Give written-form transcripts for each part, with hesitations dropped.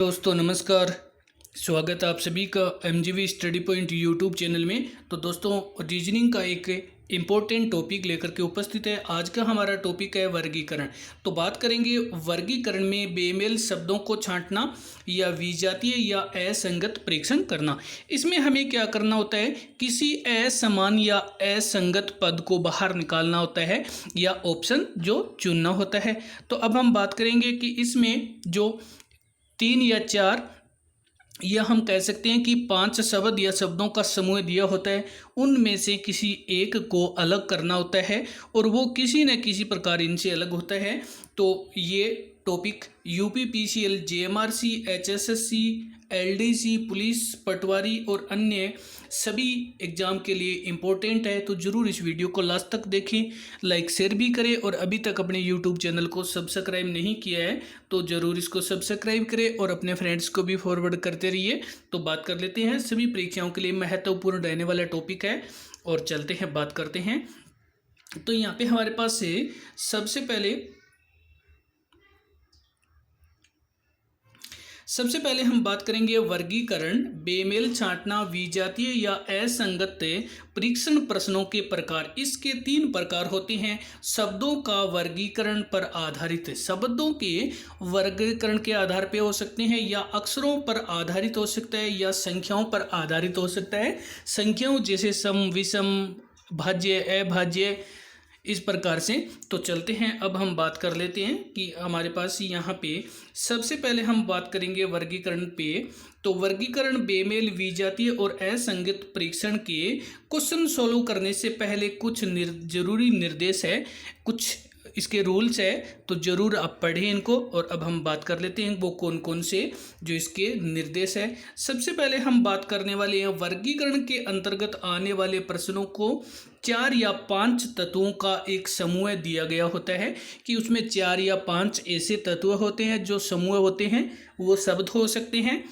दोस्तों नमस्कार। स्वागत है आप सभी का एमजीवी स्टडी पॉइंट यूट्यूब चैनल में। तो दोस्तों रीजनिंग का एक इम्पोर्टेंट टॉपिक लेकर के उपस्थित है। आज का हमारा टॉपिक है वर्गीकरण। तो बात करेंगे वर्गीकरण में बेमेल शब्दों को छांटना या विजातीय या असंगत परीक्षण करना। इसमें हमें क्या करना होता है, किसी असमान या असंगत पद को बाहर निकालना होता है या ऑप्शन जो चुनना होता है। तो अब हम बात करेंगे कि इसमें जो 3 या 4 या हम कह सकते हैं कि 5 शब्द या शब्दों का समूह दिया होता है, उनमें से किसी एक को अलग करना होता है और वो किसी न किसी प्रकार इनसे अलग होता है। तो ये topic UP PCL, JMRC, HSSC, LDC, police, patwari और अन्य सभी एग्जाम के लिए इम्पोर्टेंट है। तो ज़रूर इस वीडियो को लास्ट तक देखें, लाइक शेयर भी करें और अभी तक अपने यूट्यूब चैनल को सब्सक्राइब नहीं किया है तो ज़रूर इसको सब्सक्राइब करें और अपने फ्रेंड्स को भी फॉरवर्ड करते रहिए। तो बात कर लेते हैं, सभी परीक्षाओं के लिए महत्वपूर्ण रहने वाला टॉपिक है और चलते हैं बात करते हैं। तो यहाँ पे हमारे पास से सबसे पहले हम बात करेंगे वर्गीकरण, बेमेल छांटना, विजातीय या असंगत परीक्षण प्रश्नों के प्रकार। इसके 3 प्रकार होते हैं। शब्दों का वर्गीकरण पर आधारित, शब्दों के वर्गीकरण के आधार पे हो सकते हैं या अक्षरों पर आधारित हो सकता है या संख्याओं पर आधारित हो सकता है। संख्याओं जैसे सम, विषम, भाज्य, अभाज्य, इस प्रकार से। तो चलते हैं, अब हम बात कर लेते हैं कि हमारे पास यहाँ पे सबसे पहले हम बात करेंगे वर्गीकरण पे। तो वर्गीकरण बेमेल, विजातीय और असंगत परीक्षण के क्वेश्चन सोल्व करने से पहले कुछ जरूरी निर्देश है, कुछ इसके रूल्स है, तो ज़रूर आप पढ़ें इनको। और अब हम बात कर लेते हैं वो कौन कौन से जो इसके निर्देश है। सबसे पहले हम बात करने वाले हैं वर्गीकरण के अंतर्गत आने वाले प्रश्नों को 4 या 5 तत्वों का एक समूह दिया गया होता है कि उसमें 4 या 5 ऐसे तत्व होते हैं जो समूह होते हैं, वो शब्द हो सकते हैं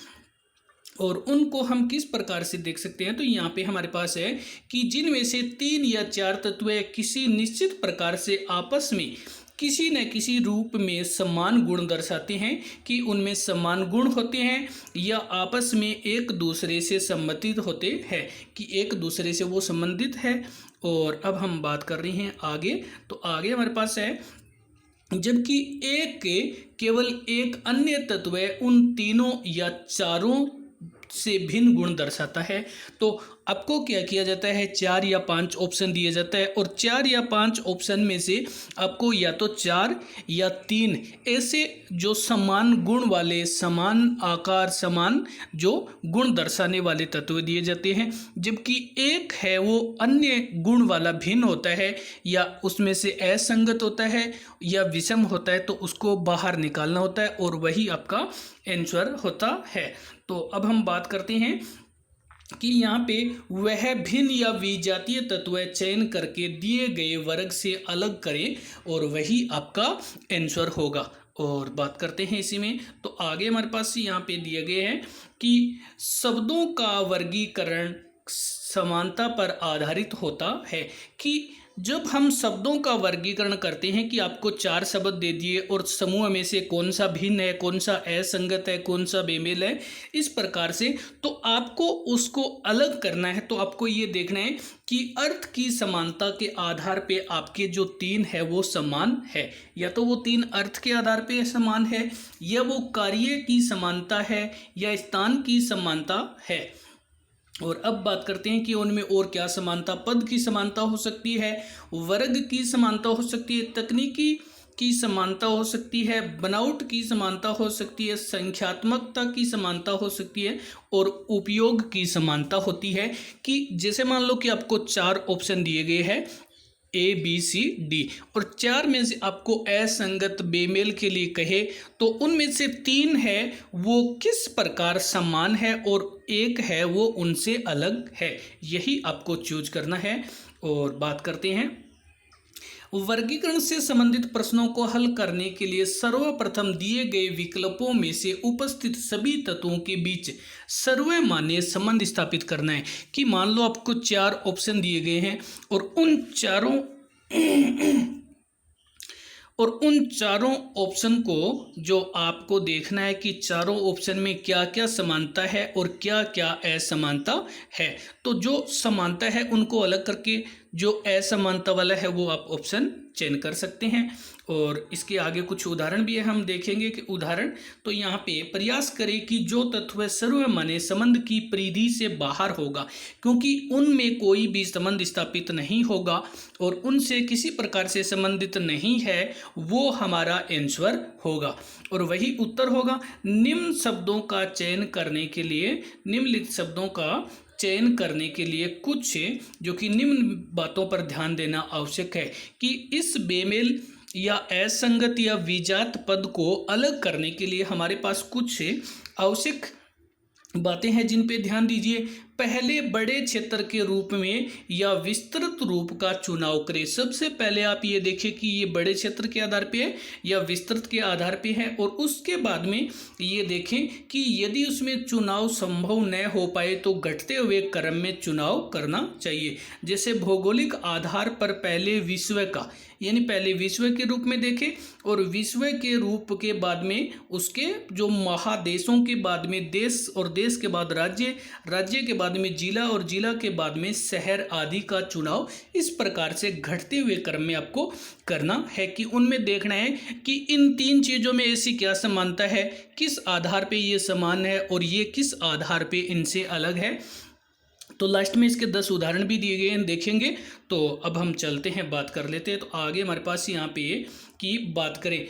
और उनको हम किस प्रकार से देख सकते हैं। तो यहाँ पे हमारे पास है कि जिनमें से 3 या 4 तत्व किसी निश्चित प्रकार से आपस में किसी न किसी रूप में समान गुण दर्शाते हैं, कि उनमें समान गुण होते हैं या आपस में एक दूसरे से संबंधित होते हैं, कि एक दूसरे से वो संबंधित है। और अब हम बात कर रहे हैं आगे। तो आगे हमारे पास है जबकि एक के केवल एक अन्य तत्व उन तीनों या चारों से भिन्न गुण दर्शाता है। तो आपको क्या किया जाता है, 4 या 5 ऑप्शन दिया जाता है और 4 या 5 ऑप्शन में से आपको या तो 4 या 3 ऐसे जो समान गुण वाले, समान आकार, समान जो गुण दर्शाने वाले तत्व दिए जाते हैं। जबकि एक है वो अन्य गुण वाला भिन्न होता है या उसमें से असंगत होता है या विषम होता है, तो उसको बाहर निकालना होता है और वही आपका आंसर होता है। तो अब हम बात करते हैं कि यहाँ पे वह भिन्न या विजातीय तत्व चयन करके दिए गए वर्ग से अलग करें और वही आपका आंसर होगा। और बात करते हैं इसी में। तो आगे हमारे पास यहाँ पे दिए गए हैं कि शब्दों का वर्गीकरण समानता पर आधारित होता है, कि जब हम शब्दों का वर्गीकरण करते हैं कि आपको 4 शब्द दे दिए और समूह में से कौन सा भिन्न है, कौन सा असंगत है, कौन सा बेमेल है, इस प्रकार से तो आपको उसको अलग करना है। तो आपको ये देखना है कि अर्थ की समानता के आधार पे आपके जो 3 है वो समान है, या तो वो 3 अर्थ के आधार पे समान है, या वो कार्य की समानता है, या स्थान की समानता है। और अब बात करते हैं कि उनमें और क्या समानता, पद की समानता हो सकती है, वर्ग की समानता हो सकती है, तकनीकी की समानता हो सकती है, बनावट की समानता हो सकती है, संख्यात्मकता की समानता हो सकती है और उपयोग की समानता होती है। कि जैसे मान लो कि आपको 4 ऑप्शन दिए गए हैं A B C D और 4 में से आपको असंगत बेमेल के लिए कहे तो उनमें से 3 है वो किस प्रकार समान है और एक है वो उनसे अलग है, यही आपको चूज करना है। और बात करते हैं वर्गीकरण से संबंधित प्रश्नों को हल करने के लिए सर्वप्रथम दिए गए विकल्पों में से उपस्थित सभी तत्वों के बीच सर्वमान्य संबंध स्थापित करना है। कि मान लो आपको 4 ऑप्शन दिए गए हैं और और उन चारों ऑप्शन को जो आपको देखना है कि चारों ऑप्शन में क्या क्या समानता है और क्या क्या असमानता है। तो जो समानता है उनको अलग करके जो असमानता वाला है वो आप ऑप्शन चयन कर सकते हैं। और इसके आगे कुछ उदाहरण भी है, हम देखेंगे कि उदाहरण। तो यहाँ पे प्रयास करें कि जो तत्व सर्वमान्य संबंध की परिधि से बाहर होगा, क्योंकि उनमें कोई भी संबंध स्थापित नहीं होगा और उनसे किसी प्रकार से संबंधित नहीं है, वो हमारा आंसर होगा और वही उत्तर होगा। निम्न शब्दों का चयन करने के लिए, निम्नलिखित शब्दों का चयन करने के लिए कुछ जो कि निम्न बातों पर ध्यान देना आवश्यक है कि इस बेमेल या असंगत या विजात पद को अलग करने के लिए हमारे पास कुछ आवश्यक बातें हैं जिन पे ध्यान दीजिए। पहले बड़े क्षेत्र के रूप में या विस्तृत रूप का चुनाव करें। सबसे पहले आप ये देखें कि ये बड़े क्षेत्र के आधार पे है या विस्तृत के आधार पे है, और उसके बाद में ये देखें कि यदि उसमें चुनाव संभव न हो पाए तो घटते हुए क्रम में चुनाव करना चाहिए। जैसे भौगोलिक आधार पर पहले विश्व का, यानी पहले विश्व के रूप में देखें और विश्व के रूप के बाद में उसके जो महादेशों के बाद में देश और देश के बाद राज्य, राज्य के बाद में जिला और जिला के बाद में शहर आदि का चुनाव इस प्रकार से घटते हुए क्रम में आपको करना है कि उनमें देखना है कि इन तीन चीजों में ऐसी क्या समानता है, किस आधार पे ये समान है और ये किस आधार पे इनसे अलग है। तो लास्ट में इसके 10 उदाहरण भी दिए गए हैं, देखेंगे। तो अब हम चलते हैं, बात कर लेते हैं। तो आगे हमारे पास यहाँ पे की बात करें,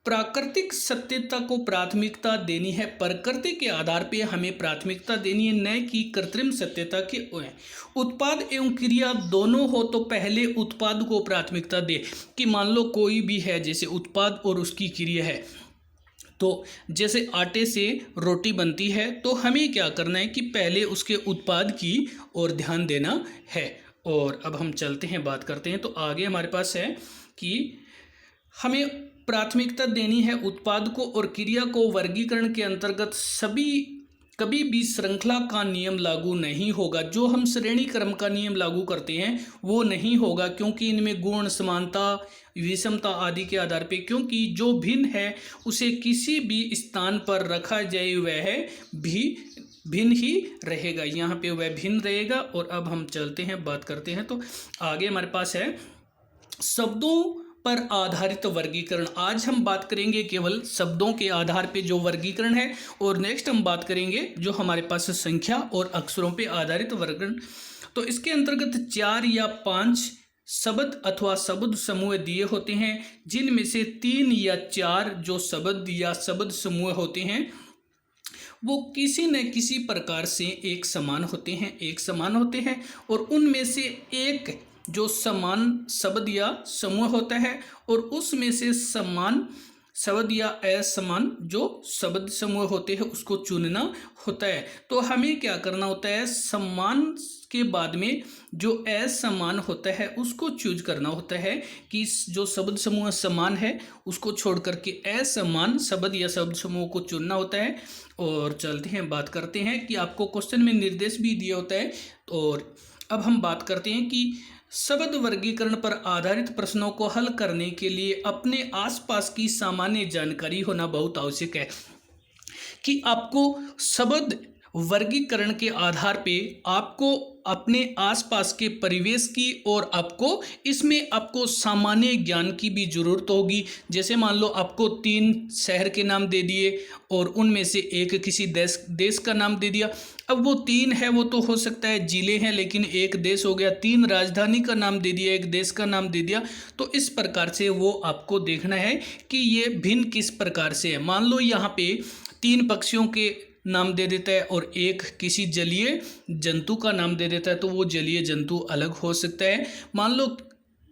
प्राकृतिक सत्यता को प्राथमिकता देनी है। प्रकृति के आधार पे हमें प्राथमिकता देनी है, न कि कृत्रिम सत्यता के। उत्पाद एवं क्रिया दोनों हो तो पहले उत्पाद को प्राथमिकता दे। कि मान लो कोई भी है, जैसे उत्पाद और उसकी क्रिया है, तो जैसे आटे से रोटी बनती है तो हमें क्या करना है कि पहले उसके उत्पाद की ओर ध्यान देना है। और अब हम चलते हैं, बात करते हैं। तो आगे हमारे पास है कि हमें प्राथमिकता देनी है उत्पाद को और क्रिया को। वर्गीकरण के अंतर्गत कभी भी श्रृंखला का नियम लागू नहीं होगा। जो हम श्रेणी क्रम का नियम लागू करते हैं वो नहीं होगा, क्योंकि इनमें गुण, समानता, विषमता आदि के आधार पे, क्योंकि जो भिन्न है उसे किसी भी स्थान पर रखा जाए वह भी भिन्न ही रहेगा। यहाँ पे वह भिन्न रहेगा। और अब हम चलते हैं, बात करते हैं। तो आगे हमारे पास है शब्दों पर आधारित वर्गीकरण। आज हम बात करेंगे केवल शब्दों के आधार पे जो वर्गीकरण है, और नेक्स्ट हम बात करेंगे जो हमारे पास संख्या और अक्षरों पे आधारित वर्गीकरण। तो इसके अंतर्गत 4 या 5 शब्द अथवा शब्द समूह दिए होते हैं, जिनमें से 3 या 4 जो शब्द या शब्द समूह होते हैं वो किसी न किसी प्रकार से एक समान होते हैं, और उनमें से एक जो समान शब्द या समूह होता है और उसमें से समान शब्द या असमान जो शब्द समूह होते हैं उसको चुनना होता है। तो हमें क्या करना होता है, समान के बाद में जो असमान होता है उसको चूज करना होता है कि जो शब्द समूह समान है उसको छोड़ करके असमान शब्द या शब्द समूह को चुनना होता है। और चलते हैं, बात करते हैं कि आपको क्वेश्चन में निर्देश भी दिया होता है। और अब हम बात करते हैं कि शब्द वर्गीकरण पर आधारित प्रश्नों को हल करने के लिए अपने आसपास की सामान्य जानकारी होना बहुत आवश्यक है। कि आपको शब्द वर्गीकरण के आधार पे आपको अपने आसपास के परिवेश की और आपको सामान्य ज्ञान की भी जरूरत होगी। जैसे मान लो आपको 3 शहर के नाम दे दिए और उनमें से एक किसी देश का नाम दे दिया। अब वो 3 है, वो तो हो सकता है जिले हैं, लेकिन एक देश हो गया। 3 राजधानी का नाम दे दिया, एक देश का नाम दे दिया। तो इस प्रकार से वो आपको देखना है कि ये भिन्न किस प्रकार से है। मान लो यहाँ पे 3 पक्षियों के नाम दे देता है और एक किसी जलीय जंतु का नाम दे देता है, तो वो जलीय जंतु अलग हो सकता है। मान लो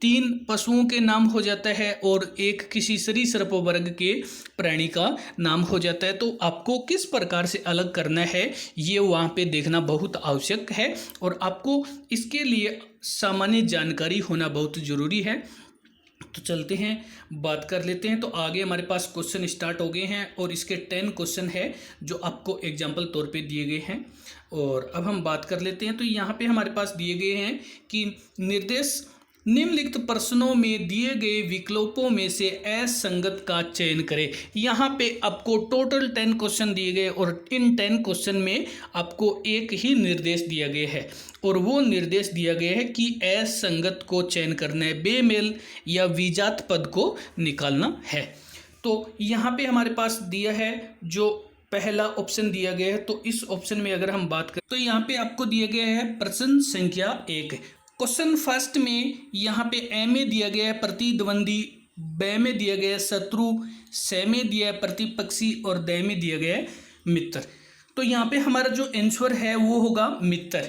3 पशुओं के नाम हो जाता है और एक किसी सरीसृप वर्ग के प्राणी का नाम हो जाता है, तो आपको किस प्रकार से अलग करना है ये वहाँ पे देखना बहुत आवश्यक है, और आपको इसके लिए सामान्य जानकारी होना बहुत ज़रूरी है। तो चलते हैं, बात कर लेते हैं। तो आगे हमारे पास क्वेश्चन स्टार्ट हो गए हैं और इसके 10 क्वेश्चन है जो आपको एग्जाम्पल तौर पे दिए गए हैं। और अब हम बात कर लेते हैं। तो यहाँ पे हमारे पास दिए गए हैं कि निर्देश निम्नलिखित प्रश्नों में दिए गए विकल्पों में से असंगत का चयन करें। यहाँ पे आपको टोटल 10 क्वेश्चन दिए गए और इन 10 क्वेश्चन में आपको एक ही निर्देश दिया गया है और वो निर्देश दिया गया है कि असंगत को चयन करना है, बेमेल या विजात पद को निकालना है। तो यहाँ पे हमारे पास दिया है जो पहला ऑप्शन दिया गया है। तो इस ऑप्शन में अगर हम बात करें तो यहाँ पे आपको दिया गया है प्रश्न संख्या 1। क्वेश्चन फर्स्ट में यहाँ पे ए में दिया गया है प्रतिद्वंदी, ब में दिया गया है शत्रु, स में दिया है प्रतिपक्षी और द में दिया गया है मित्र। तो यहाँ पे हमारा जो आंसर है वो होगा मित्र,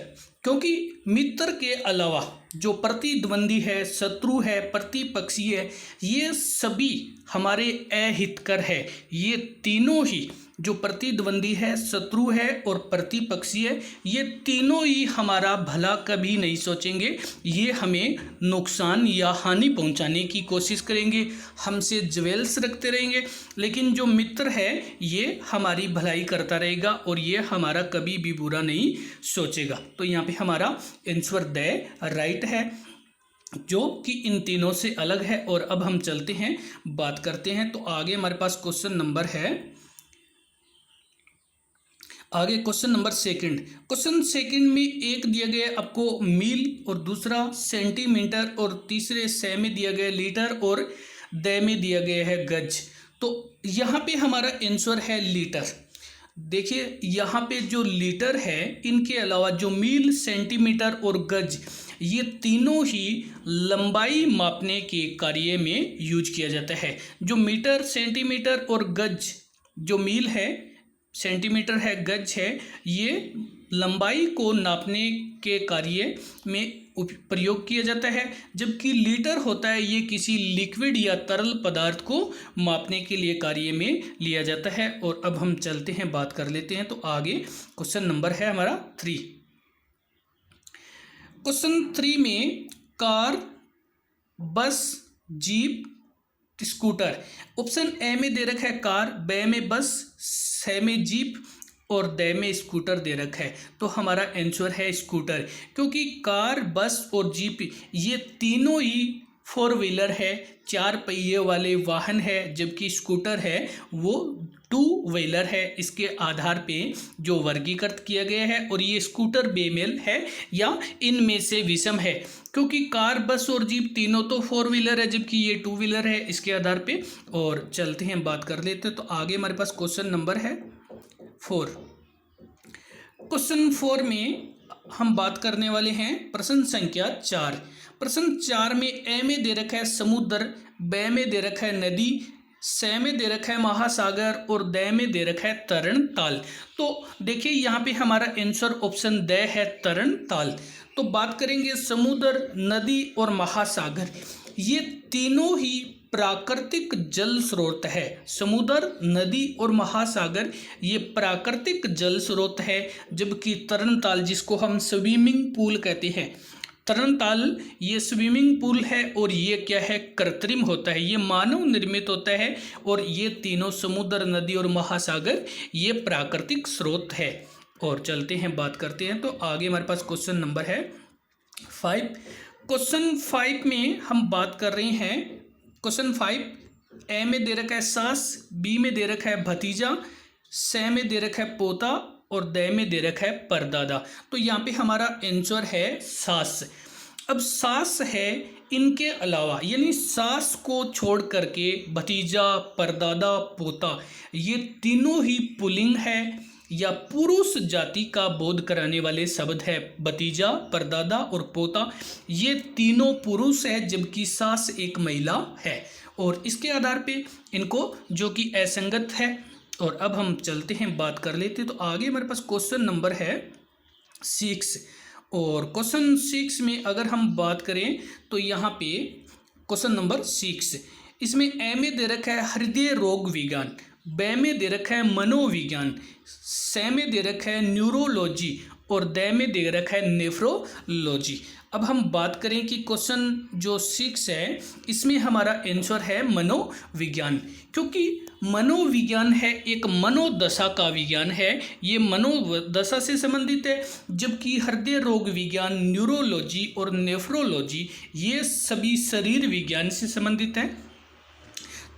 क्योंकि मित्र के अलावा जो प्रतिद्वंदी है, शत्रु है, प्रतिपक्षी है, ये सभी हमारे अहितकर है। ये तीनों ही जो प्रतिद्वंदी है, शत्रु है और प्रतिपक्षी है, ये तीनों ही हमारा भला कभी नहीं सोचेंगे। ये हमें नुकसान या हानि पहुंचाने की कोशिश करेंगे, हमसे ज्वेल्स रखते रहेंगे। लेकिन जो मित्र है ये हमारी भलाई करता रहेगा और ये हमारा कभी भी बुरा नहीं सोचेगा। तो यहाँ पे हमारा आंसर द राइट है, जो कि इन तीनों से अलग है। और अब हम चलते हैं, बात करते हैं। तो आगे हमारे पास क्वेश्चन नंबर है, आगे question number second. Question second में एक दिया गया आपको मील और दूसरा सेंटीमीटर और तीसरे से में दिया गया लीटर और द में दिया गया है गज। तो यहाँ पे हमारा आंसर है लीटर। देखिए यहाँ पे जो लीटर है, इनके अलावा जो मील, सेंटीमीटर और गज, ये तीनों ही लंबाई मापने के कार्य में यूज किया जाता है। जो मीटर, सेंटीमीटर और गज, जो मील है, सेंटीमीटर है, गज है, ये लंबाई को नापने के कार्य में प्रयोग किया जाता है। जबकि लीटर होता है, ये किसी लिक्विड या तरल पदार्थ को मापने के लिए कार्य में लिया जाता है। और अब हम चलते हैं, बात कर लेते हैं। तो आगे क्वेश्चन नंबर है हमारा 3। क्वेश्चन 3 में कार, बस, जीप, स्कूटर। ऑप्शन ए में दे रखा है कार, ब में बस, स में जीप और द में स्कूटर दे रखा है। तो हमारा आंसर है स्कूटर, क्योंकि कार, बस और जीप ये तीनों ही 4 व्हीलर है, 4 पहिए वाले वाहन है, जबकि स्कूटर है वो 2 व्हीलर है। इसके आधार पे जो वर्गीकृत किया गया है, और ये स्कूटर बेमेल है या इनमें से विषम है, क्योंकि कार, बस और जीप तीनों तो 4 व्हीलर है, जबकि ये 2 व्हीलर है इसके आधार पे। और चलते हैं, बात कर लेते हैं। तो आगे हमारे पास क्वेश्चन नंबर है 4। क्वेश्चन 4 में हम बात करने वाले हैं प्रश्न संख्या 4। प्रश्न 4 में ए में दे रखा है समुद्र, ब में दे रखा है नदी, स में दे रखा है महासागर और द में दे रखा है तरण ताल। तो देखिए यहाँ पे हमारा आंसर ऑप्शन द है, तरण ताल। तो बात करेंगे समुद्र, नदी और महासागर, ये तीनों ही प्राकृतिक जल स्रोत है। समुद्र, नदी और महासागर ये प्राकृतिक जल स्रोत है, जबकि तरण ताल, जिसको हम स्विमिंग पूल कहते हैं, तरण ताल ये स्विमिंग पूल है और ये क्या है, कृत्रिम होता है, ये मानव निर्मित होता है। और ये तीनों समुद्र, नदी और महासागर ये प्राकृतिक स्रोत है। और चलते हैं, बात करते हैं। तो आगे हमारे पास क्वेश्चन नंबर है 5। क्वेश्चन 5 में हम बात कर रहे हैं, क्वेश्चन 5 ए में दे रखा है सास, बी में दे रखा है भतीजा, स में दे रखा है पोता और द में दे रखा है परदादा। तो यहाँ पे हमारा आंसर है सास। अब सास है, इनके अलावा यानी सास को छोड़ करके भतीजा, परदादा, पोता, ये तीनों ही पुल्लिंग है या पुरुष जाति का बोध कराने वाले शब्द है। भतीजा, परदादा और पोता ये तीनों पुरुष है, जबकि सास एक महिला है। और इसके आधार पे इनको जो कि असंगत है। और अब हम चलते हैं, बात कर लेते हैं। तो आगे हमारे पास क्वेश्चन नंबर है 6। और क्वेश्चन 6 में अगर हम बात करें तो यहाँ पे क्वेश्चन नंबर 6, इसमें ए में दे रखा है हृदय रोग विज्ञान, ब में दे रखा है मनोविज्ञान, स में दे रखा है न्यूरोलॉजी और द में दे रखा है नेफ्रोलॉजी। अब हम बात करें कि क्वेश्चन जो 6 है इसमें हमारा आंसर है मनोविज्ञान, क्योंकि मनोविज्ञान है एक मनोदशा का विज्ञान है, ये मनोदशा से संबंधित है, जबकि हृदय रोग विज्ञान, न्यूरोलॉजी और नेफ्रोलॉजी ये सभी शरीर विज्ञान से संबंधित है।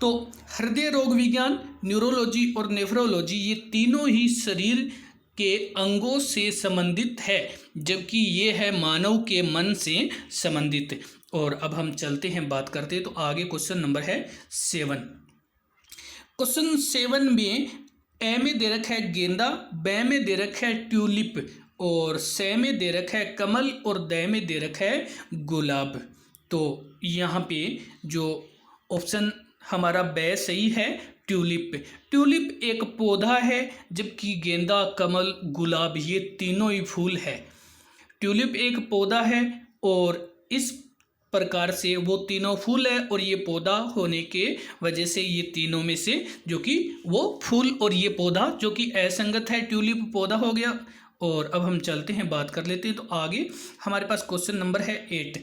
तो हृदय रोग विज्ञान, न्यूरोलॉजी और नेफ्रोलॉजी ये तीनों ही शरीर के अंगों से संबंधित है, जबकि ये है मानव के मन से संबंधित। और अब हम चलते हैं, बात करते हैं, तो आगे क्वेश्चन नंबर है 7। क्वेश्चन 7 में ए में दे रखा है गेंदा, ब में दे रखा है ट्यूलिप और से में दे रखा है कमल और द में दे रखा है गुलाब। तो यहाँ पे जो ऑप्शन हमारा ब सही है, ट्यूलिप। ट्यूलिप एक पौधा है, जबकि गेंदा, कमल, गुलाब ये तीनों ही फूल है। ट्यूलिप एक पौधा है और इस प्रकार से वो तीनों फूल है, और ये पौधा होने के वजह से ये तीनों में से जो कि वो फूल और ये पौधा जो कि असंगत है, ट्यूलिप पौधा हो गया। और अब हम चलते हैं, बात कर लेते हैं। तो आगे हमारे पास क्वेश्चन नंबर है 8।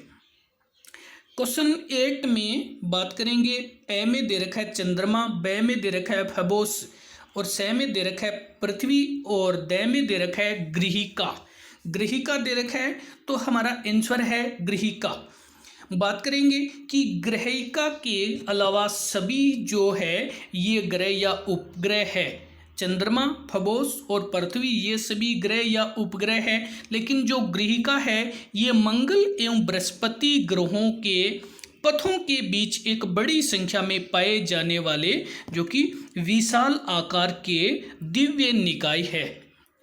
क्वेश्चन 8 में बात करेंगे, ए में दे रखा है चंद्रमा, ब में दे रखा है फबोस और से में दे रखा है पृथ्वी और द में दे रखा है गृहिका। गृहिका दे रखा है, तो हमारा आंसर है गृहिका। बात करेंगे कि गृहिका के अलावा सभी जो है ये ग्रह या उपग्रह है। चंद्रमा, फबोस और पृथ्वी ये सभी ग्रह या उपग्रह है, लेकिन जो गृहिका है ये मंगल एवं बृहस्पति ग्रहों के पथों के बीच एक बड़ी संख्या में पाए जाने वाले जो कि विशाल आकार के दिव्य निकाय है।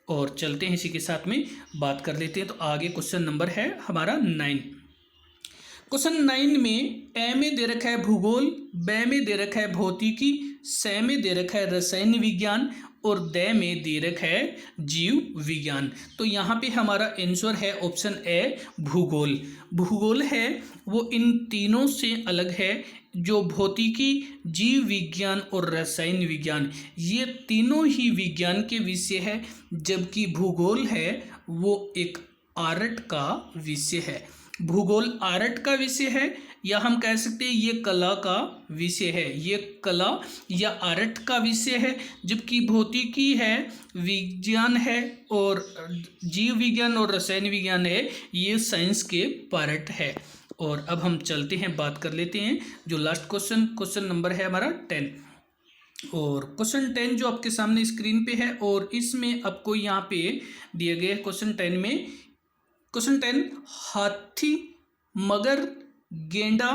और चलते हैं, इसी के साथ में बात कर लेते हैं। तो आगे क्वेश्चन नंबर है हमारा 9। क्वेश्चन 9 में ए में दे रखा है भूगोल, ब में दे रखा है भौतिकी, से में दे रखा है रसायन विज्ञान और द में दे रखा है जीव विज्ञान। तो यहाँ पे हमारा आंसर है ऑप्शन ए भूगोल। भूगोल है वो इन तीनों से अलग है, जो भौतिकी, जीव विज्ञान और रसायन विज्ञान ये तीनों ही विज्ञान के विषय है, जबकि भूगोल है वो एक आर्ट का विषय है। भूगोल आर्ट का विषय है, या हम कह सकते हैं ये कला का विषय है, ये कला या आर्ट का विषय है, जबकि भौतिकी है विज्ञान है और जीव विज्ञान और रसायन विज्ञान है ये साइंस के पार्ट है। और अब हम चलते हैं, बात कर लेते हैं जो लास्ट क्वेश्चन नंबर है हमारा 10। और क्वेश्चन 10 जो आपके सामने स्क्रीन पे है, और इसमें आपको यहाँ पे दिए गए क्वेश्चन 10 में, क्वेश्चन 10 हाथी, मगर, गेंडा,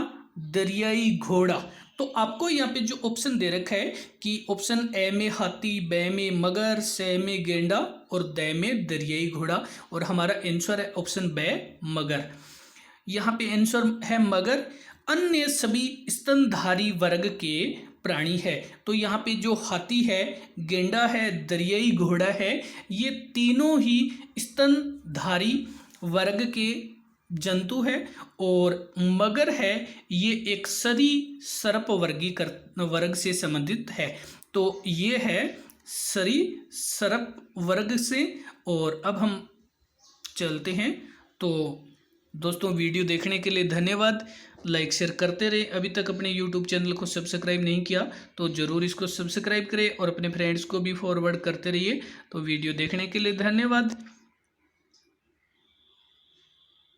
दरियाई घोड़ा। तो आपको यहाँ पे जो ऑप्शन दे रखा है कि ऑप्शन ए में हाथी, ब में मगर, से में गेंडा और द में दरियाई घोड़ा, और हमारा आंसर है ऑप्शन ब मगर। यहाँ पे आंसर है मगर। अन्य सभी स्तनधारी वर्ग के प्राणी है। तो यहाँ पे जो हाथी है, गेंडा है, दरियाई घोड़ा है, ये तीनों ही स्तनधारी वर्ग के जंतु है, और मगर है ये एक सरीसृप वर्ग से संबंधित है। तो ये है सरीसृप वर्ग से। और अब हम चलते हैं। तो दोस्तों वीडियो देखने के लिए धन्यवाद। लाइक शेयर करते रहे। अभी तक अपने यूट्यूब चैनल को सब्सक्राइब नहीं किया तो ज़रूर इसको सब्सक्राइब करें और अपने फ्रेंड्स को भी फॉरवर्ड करते रहिए। तो वीडियो देखने के लिए धन्यवाद।